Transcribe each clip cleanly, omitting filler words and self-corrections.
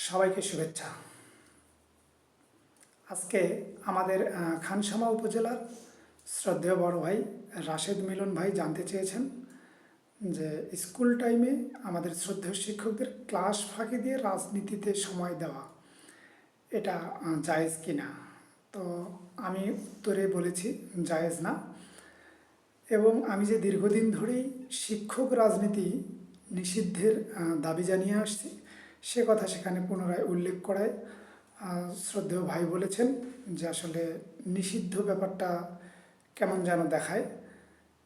সবাইকে শুভেচ্ছা। আজকে আমাদের খানসামা উপজেলার শ্রদ্ধেয় বড় ভাই রাশেদ মিলন ভাই জানতে চেয়েছেন যে স্কুল টাইমে আমাদের শ্রদ্ধেয় শিক্ষকদের ক্লাস ফাঁকি দিয়ে রাজনীতিতে সময় দেওয়া এটা জায়েজ কিনা। তো আমি উত্তরে বলেছি জায়েজ না, এবং আমি যে দীর্ঘদিন ধরেই শিক্ষক রাজনীতি নিষিদ্ধের দাবি জানিয়ে আসছি সে কথা সেখানে পুনরায় উল্লেখ করায় শ্রদ্ধেয় ভাই বলেছেন যে আসলে নিষিদ্ধ ব্যাপারটা কেমন যেন দেখায়,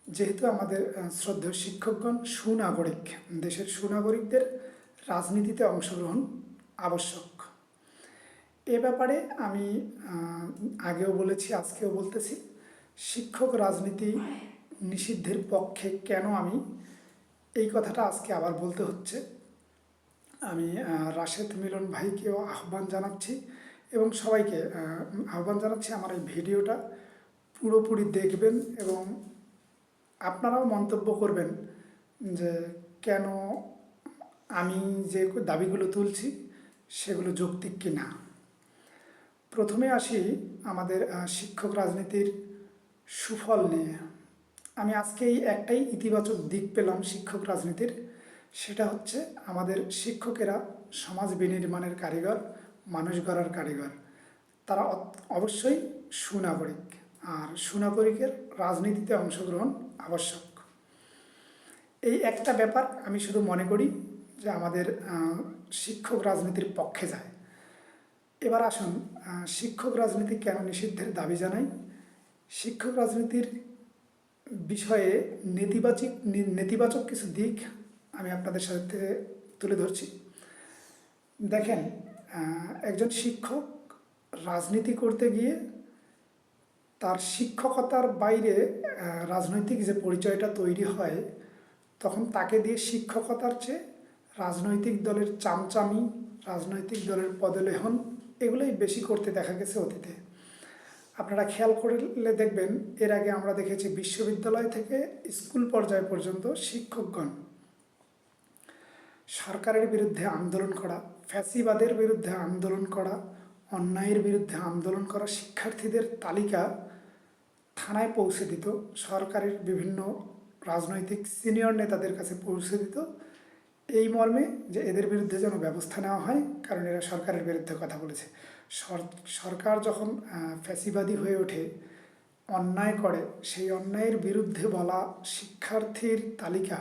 যেহেতু আমাদের শ্রদ্ধেয় শিক্ষকগণ সুনাগরিক, দেশের সুনাগরিকদের রাজনীতিতে অংশগ্রহণ আবশ্যক। এ ব্যাপারে আমি আগেও বলেছি, আজকেও বলতেছি, শিক্ষক রাজনীতি নিষিদ্ধের পক্ষে কেন আমি এই কথাটা আজকে আবার বলতে হচ্ছে। আমি রাশেদ মিলন ভাইকেও আহ্বান জানাচ্ছি এবং সবাইকে আহ্বান জানাচ্ছি আমার এই ভিডিওটা পুরোপুরি দেখবেন এবং আপনারাও মন্তব্য করবেন যে কেন আমি যে দাবিগুলো তুলছি সেগুলো যৌক্তিক কি না। প্রথমে আসি আমাদের শিক্ষক রাজনীতির সুফল নিয়ে। আমি আজকে এই একটাই ইতিবাচক দিক পেলাম শিক্ষক রাজনীতির, সেটা হচ্ছে আমাদের শিক্ষকেরা সমাজ বিনির্মাণের কারিগর, মানুষ গড়ার কারিগর। তারা অবশ্যই সুনাগরিক, আর সুনাগরিকের রাজনীতিতে অংশগ্রহণ আবশ্যক। এই একটা ব্যাপার আমি শুধু মনে করি যে আমাদের শিক্ষক রাজনীতির পক্ষে যায়। এবার আসুন শিক্ষক রাজনীতি কেন নিষিদ্ধের দাবি জানাই। শিক্ষক রাজনীতির বিষয়ে নেতিবাচক কিছু দিক আমি আপনাদের সাথে তুলে ধরছি। দেখেন, একজন শিক্ষক রাজনীতি করতে গিয়ে তার শিক্ষকতার বাইরে রাজনৈতিক যে পরিচয়টা তৈরি হয়, তখন তাকে দিয়ে শিক্ষকতার চেয়ে রাজনৈতিক দলের চামচামি, রাজনৈতিক দলের পদলেহন এগুলোই বেশি করতে দেখা গেছে অতীতে। আপনারা খেয়াল করলে দেখবেন, এর আগে আমরা দেখেছি বিশ্ববিদ্যালয় থেকে স্কুল পর্যায় পর্যন্ত শিক্ষকগণ সরকারের বিরুদ্ধে আন্দোলন করা, ফ্যাসিবাদের বিরুদ্ধে আন্দোলন করা, অন্যায়ের বিরুদ্ধে আন্দোলন করা শিক্ষার্থীদের তালিকা থানায় পৌঁছে দিত, সরকারের বিভিন্ন রাজনৈতিক সিনিয়র নেতাদের কাছে পৌঁছে দিত এই মর্মে যে এদের বিরুদ্ধে যেন ব্যবস্থা নেওয়া হয়, কারণ এরা সরকারের বিরুদ্ধে কথা বলেছে। সরকার যখন ফ্যাসিবাদী হয়ে ওঠে, অন্যায় করে, সেই অন্যায়ের বিরুদ্ধে বলা শিক্ষার্থীর তালিকা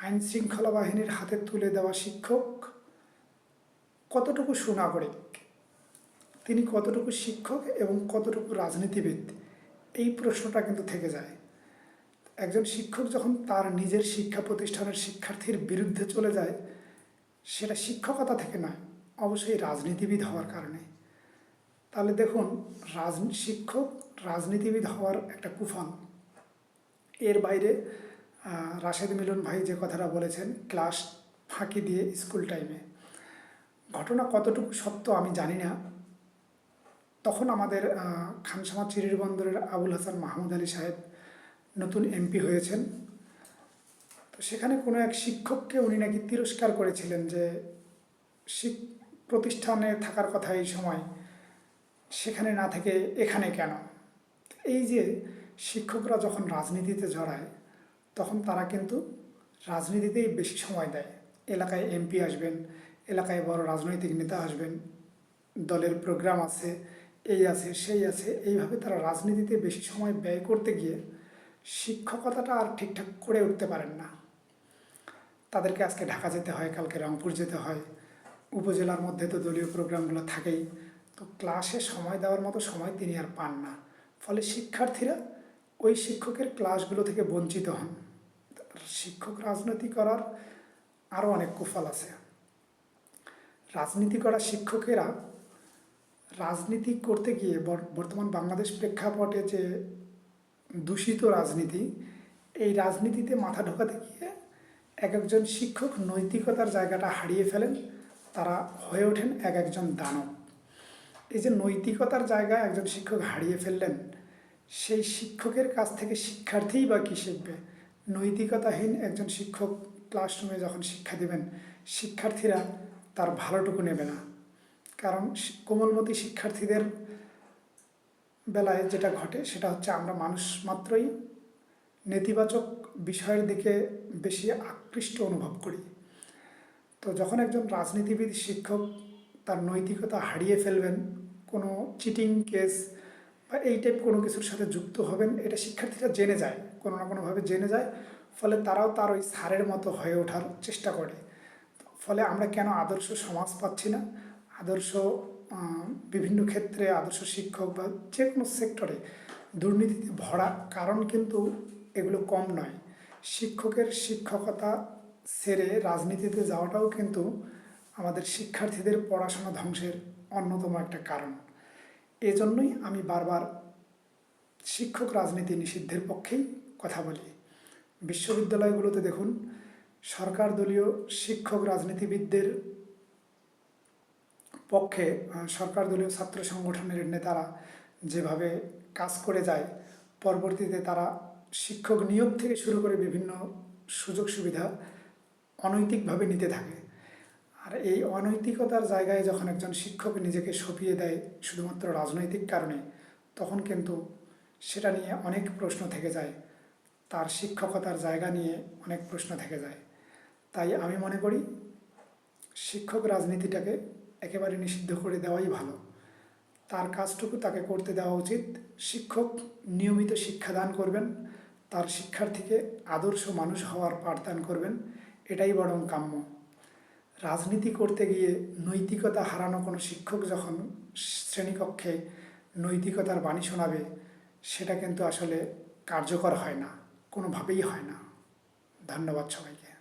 আইন শৃঙ্খলা বাহিনীর হাতে তুলে দেওয়া শিক্ষক কতটুকু সুনাগরিক, তিনি কতটুকু শিক্ষক এবং কতটুকু রাজনীতিবিদ, এই প্রশ্নটা কিন্তু থেকে যায়। একজন শিক্ষক যখন তার নিজের শিক্ষা প্রতিষ্ঠানের শিক্ষার্থীর বিরুদ্ধে চলে যায়, সেটা শিক্ষকতা থেকে নয়, অবশ্যই রাজনীতিবিদ হওয়ার কারণে। তাহলে দেখুন, শিক্ষক রাজনীতিবিদ হওয়ার একটা কুফল। এর বাইরে রাশেদ মিলন ভাই যে কথাটা বলেছেন ক্লাস ফাঁকি দিয়ে স্কুল টাইমে, ঘটনা কতটুকু সত্য আমি জানি না। তখন আমাদের খানসামা চিরির বন্দরের আবুল হাসান মাহমুদ আলী সাহেব নতুন এমপি হয়েছেন। তো সেখানে কোনো এক শিক্ষককে উনি নাকি তিরস্কার করেছিলেন যে প্রতিষ্ঠানে থাকার কথা এই সময়, সেখানে না থেকে এখানে কেন। এই যে শিক্ষকরা যখন রাজনীতিতে জড়ায়, তখন তারা কিন্তু রাজনীতিতেই বেশি সময় দেয়। এলাকায় এমপি আসবেন, এলাকায় বড় রাজনৈতিক নেতা আসবেন, দলের প্রোগ্রাম আছে, এই আছে সেই আছে, এইভাবে তারা রাজনীতিতে বেশি সময় ব্যয় করতে গিয়ে শিক্ষকতাটা আর ঠিকঠাক করে উঠতে পারেন না। তাদেরকে আজকে ঢাকা যেতে হয়, কালকে রংপুর যেতে হয়, উপজেলার মধ্যে তো দলীয় প্রোগ্রামগুলো থাকেই, তো ক্লাসে সময় দেওয়ার মতো সময় তিনি আর পান না। ফলে শিক্ষার্থীরা ওই শিক্ষকের ক্লাসগুলো থেকে বঞ্চিত হন। শিক্ষক রাজনীতি করার আরও অনেক কুফল আছে। রাজনীতি করা শিক্ষকেরা রাজনীতি করতে গিয়ে বর্তমান বাংলাদেশ প্রেক্ষাপটে যে দূষিত রাজনীতি, এই রাজনীতিতে মাথা ঢোকাতে গিয়ে একজন শিক্ষক নৈতিকতার জায়গাটা হারিয়ে ফেলেন, তারা হয়ে ওঠেন একজন দানব। এই যে নৈতিকতার জায়গায় একজন শিক্ষক হারিয়ে ফেললেন, সেই শিক্ষকের কাছ থেকে শিক্ষার্থীই বা কী শিখবে? নৈতিকতাহীন একজন শিক্ষক ক্লাসরুমে যখন শিক্ষা দেবেন, শিক্ষার্থীরা তার ভালোটুকু নেবে না। কারণ কোমলমতি শিক্ষার্থীদের বেলায় যেটা ঘটে সেটা হচ্ছে আমরা মানুষ মাত্রই নেতিবাচক বিষয়ের দিকে বেশি আকৃষ্ট অনুভব করি। তো যখন একজন রাজনীতিবিদ শিক্ষক তার নৈতিকতা হারিয়ে ফেলবেন, কোনো চিটিং কেস বা এই টাইপ কোনো কিছুর সাথে যুক্ত হবেন, এটা শিক্ষার্থীরা জেনে যায়, কোনো না কোনোভাবে জেনে যায়। ফলে তারাও তার ওই স্যারের মতো হয়ে ওঠার চেষ্টা করে। ফলে আমরা কেন আদর্শ সমাজ পাচ্ছি না? আদর্শ বিভিন্ন ক্ষেত্রে আদর্শ শিক্ষক বা যে কোনো সেক্টরে দুর্নীতিতে ভরা কারণ কিন্তু এগুলো কম নয়। শিক্ষকের শিক্ষকতা সেরে রাজনীতিতে যাওয়াটাও কিন্তু আমাদের শিক্ষার্থীদের পড়াশোনা ধ্বংসের অন্যতম একটা কারণ। এজন্যই আমি বারবার শিক্ষক রাজনীতি নিষিদ্ধের পক্ষেই কথা বলি। বিশ্ববিদ্যালয়গুলোতে দেখুন, সরকার দলীয় শিক্ষক রাজনীতিবিদদের পক্ষে সরকার দলীয় ছাত্র সংগঠনের নেতারা যেভাবে কাজ করে যায়, পরবর্তীতে তারা শিক্ষক নিয়োগ থেকে শুরু করে বিভিন্ন সুযোগ সুবিধা অনৈতিকভাবে নিতে থাকে। আর এই অনৈতিকতার জায়গায় যখন একজন শিক্ষক নিজেকে সঁপিয়ে দেয় শুধুমাত্র রাজনৈতিক কারণে, তখন কিন্তু সেটা নিয়ে অনেক প্রশ্ন থেকে যায়, তার শিক্ষকতার জায়গা নিয়ে অনেক প্রশ্ন থেকে যায়। তাই আমি মনে করি শিক্ষক রাজনীতিটাকে একেবারে নিষিদ্ধ করে দেওয়াই ভালো। তার কাজটুকু তাকে করতে দেওয়া উচিত। শিক্ষক নিয়মিত শিক্ষাদান করবেন, তার শিক্ষার্থীকে আদর্শ মানুষ হওয়ার পাঠদান করবেন, এটাই বরং কাম্য। রাজনীতি করতে গিয়ে নৈতিকতা হারানো কোনো শিক্ষক যখন শ্রেণীকক্ষে নৈতিকতার বাণী শোনাবে, সেটা কিন্তু আসলে কার্যকর হয় না, কোনোভাবেই হয় না। ধন্যবাদ সবাইকে।